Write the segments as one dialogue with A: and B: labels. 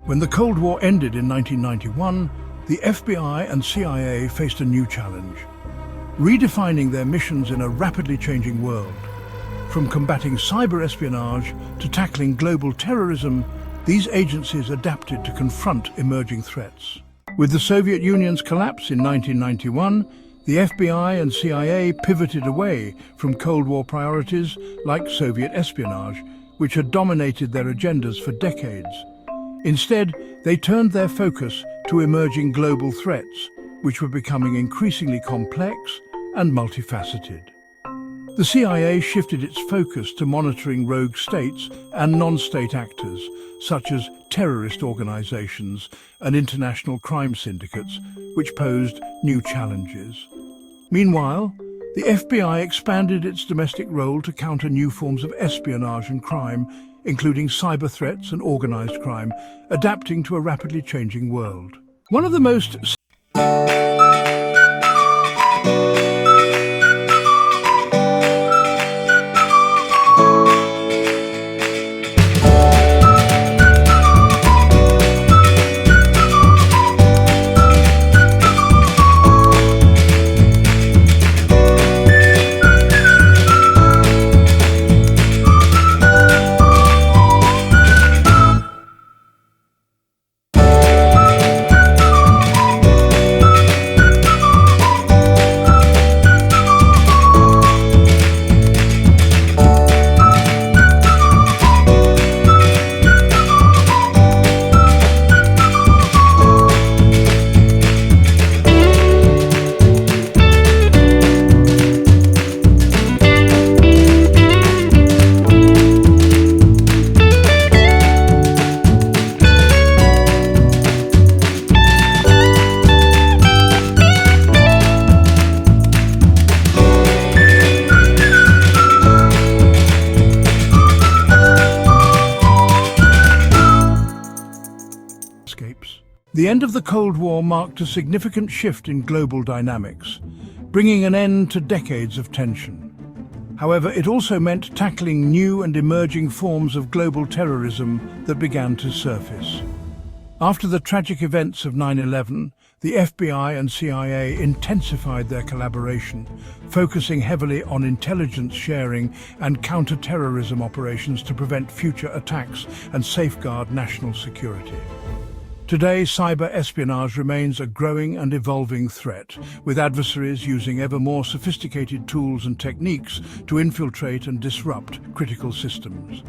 A: When the Cold War ended in 1991, the FBI and CIA faced a new challenge, redefining their missions in a rapidly changing world. From combating cyber espionage to tackling global terrorism, these agencies adapted to confront emerging threats. With the Soviet Union's collapse in 1991, the FBI and CIA pivoted away from Cold War priorities like Soviet espionage, which had dominated their agendas for decades. Instead, they turned their focus to emerging global threats, which were becoming increasingly complex and multifaceted. The CIA shifted its focus to monitoring rogue states and non-state actors, such as terrorist organizations and international crime syndicates, which posed new challenges. Meanwhile, the FBI expanded its domestic role to counter new forms of espionage and crime, including cyber threats and organized crime, adapting to a rapidly changing world. One of the most The end of the Cold War marked a significant shift in global dynamics, bringing an end to decades of tension. However, it also meant tackling new and emerging forms of global terrorism that began to surface. After the tragic events of 9/11, the FBI and CIA intensified their collaboration, focusing heavily on intelligence sharing and counter-terrorism operations to prevent future attacks and safeguard national security. Today, cyber espionage remains a growing and evolving threat, with adversaries using ever more sophisticated tools and techniques to infiltrate and disrupt critical systems.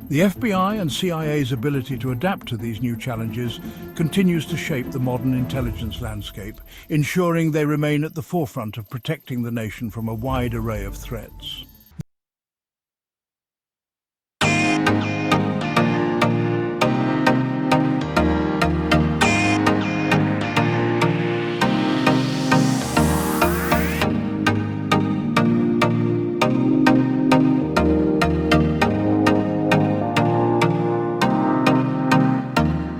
A: The FBI and CIA's ability to adapt to these new challenges continues to shape the modern intelligence landscape, ensuring they remain at the forefront of protecting the nation from a wide array of threats.